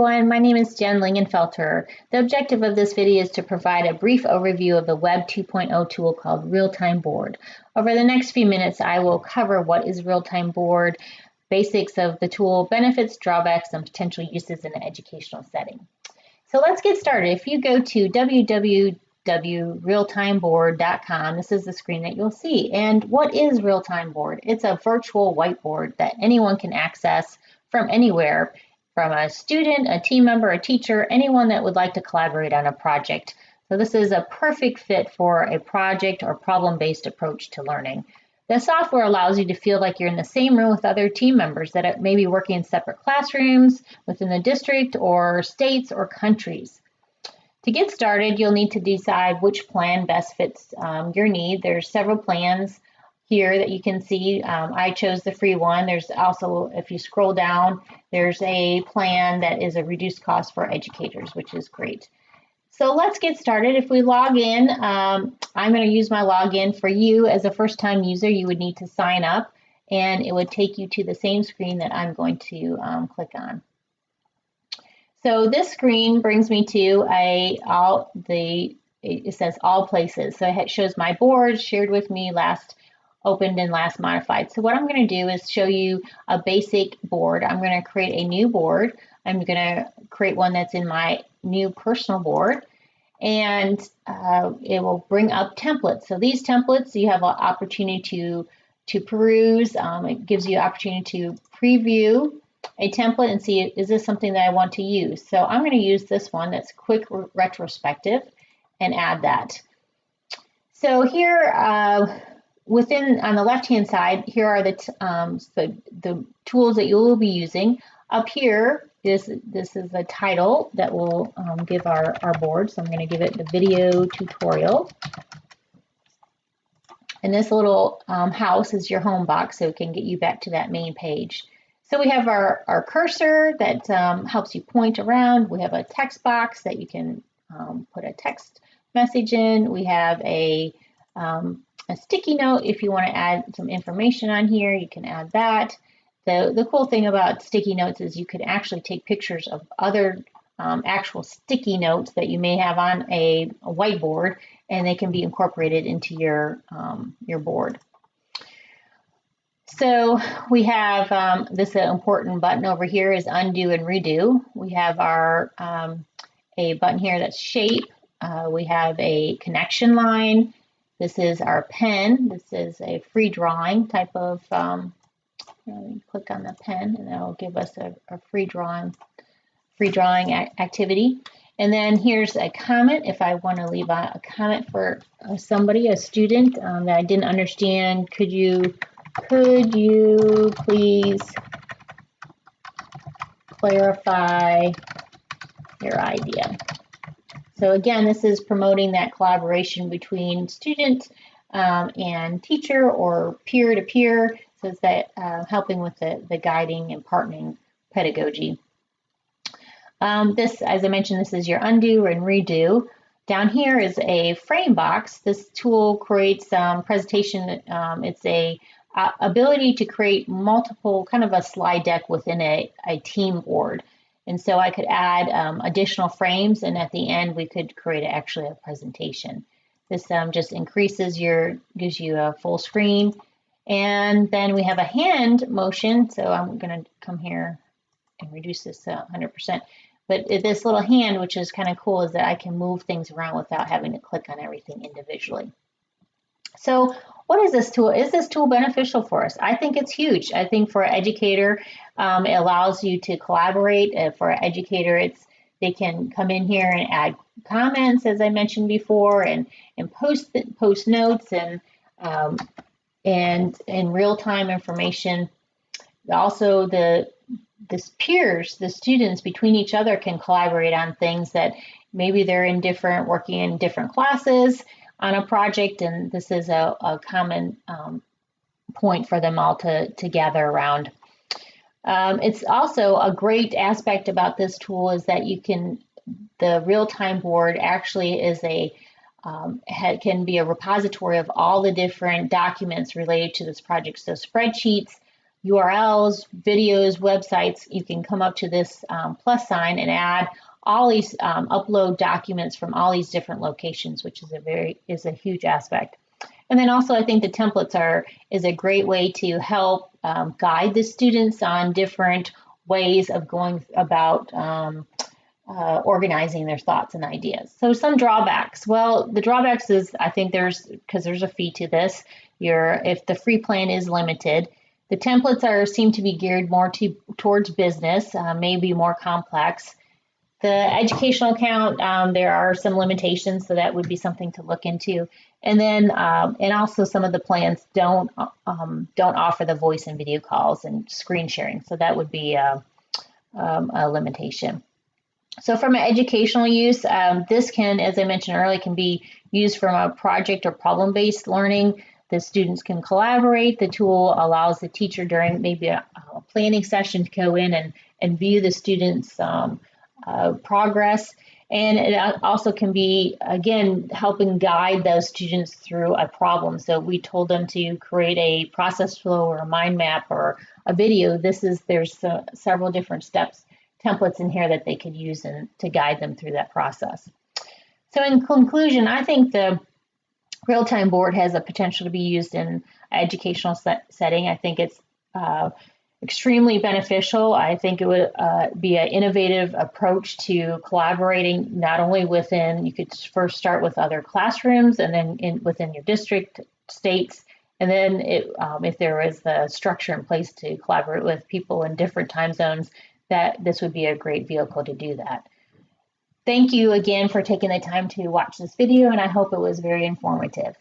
everyone, my name is Jen Lingenfelter. The objective of this video is to provide a brief overview of the Web 2.0 tool called Real-Time Board. Over the next few minutes, I will cover what is Real-Time Board, basics of the tool, benefits, drawbacks, and potential uses in an educational setting. So let's get started. If you go to www.realtimeboard.com, this is the screen that you'll see. And what is Real-Time Board? It's a virtual whiteboard that anyone can access from anywhere, from a student, a team member, a teacher, anyone that would like to collaborate on a project. So this is a perfect fit for a project or problem-based approach to learning. The software allows you to feel like you're in the same room with other team members that may be working in separate classrooms within the district or states or countries. To get started, you'll need to decide which plan best fits your need. There's several plans here that you can see. I chose the free one. There's also, if you scroll down, there's a plan that is a reduced cost for educators, which is great. So let's get started. If we log in, I'm going to use my login. For you as a first-time user, you would need to sign up, and it would take you to the same screen that I'm going to click on. So this screen brings me to it says all places. So it shows my board shared with me, last opened and last modified. So what I'm going to do is show you a basic board. I'm going to create a new board. I'm going to create one that's in my new personal board, and it will bring up templates. So these templates, you have an opportunity to peruse. It gives you an opportunity to preview a template and see, is this something that I want to use? So I'm going to use this one that's quick retrospective and add that. So here, on the left-hand side, here are the tools that you will be using. Up here, this is the title that will give our board. So I'm going to give it the video tutorial. And this little house is your home box, so it can get you back to that main page. So we have our cursor that helps you point around. We have a text box that you can put a text message in. We have a sticky note. If you want to add some information on here, you can add that. The cool thing about sticky notes is you could actually take pictures of other actual sticky notes that you may have on a whiteboard, and they can be incorporated into your board. So we have this important button over here is undo and redo. We have our a button here that's shape. We have a connection line. This is our pen. This is a free drawing type of, click on the pen and that'll give us a free drawing activity. And then here's a comment. If I want to leave a comment for somebody, a student that I didn't understand, could you please clarify your idea? So again, this is promoting that collaboration between student and teacher or peer-to-peer. So it's that helping with the guiding and partnering pedagogy. This, as I mentioned, this is your undo and redo. Down here is a frame box. This tool creates presentation. It's a ability to create multiple, kind of a slide deck within a team board. And so I could add additional frames, and at the end we could create actually a presentation. This just gives you a full screen. And then we have a hand motion. So I'm going to come here and reduce this to 100%. But this little hand, which is kind of cool, is that I can move things around without having to click on everything individually. So what is this tool? Is this tool beneficial for us? I think it's huge. I think for an educator, it allows you to collaborate. For an educator, they can come in here and add comments, as I mentioned before, and post notes and real-time information. Also, the peers, the students between each other can collaborate on things that maybe they're working in different classes on a project, and this is a common point for them all to gather around. It's also a great aspect about this tool is that the real-time board actually is can be a repository of all the different documents related to this project. So spreadsheets, URLs, videos, websites, you can come up to this plus sign and add all these upload documents from all these different locations, which is a huge aspect. And then also, I think the templates is a great way to help guide the students on different ways of going about organizing their thoughts and ideas. So some drawbacks. Well, the drawbacks is I think because there's a fee to this. If the free plan is limited, the templates seem to be geared more towards business, maybe more complex. The educational account, there are some limitations, so that would be something to look into. And then, and also some of the plans don't offer the voice and video calls and screen sharing, so that would be a limitation. So from an educational use, this can, as I mentioned earlier, can be used from a project or problem-based learning. The students can collaborate. The tool allows the teacher during maybe a planning session to go in and view the students' progress. And it also can be, again, helping guide those students through a problem. So we told them to create a process flow or a mind map or a video. There's several different templates in here that they could use to guide them through that process. So in conclusion, I think the real-time board has a potential to be used in an educational setting. I think it's extremely beneficial. I think it would be an innovative approach to collaborating, not only you could first start with other classrooms and then within your district, states, and then if there is the structure in place to collaborate with people in different time zones, that this would be a great vehicle to do that. Thank you again for taking the time to watch this video, and I hope it was very informative.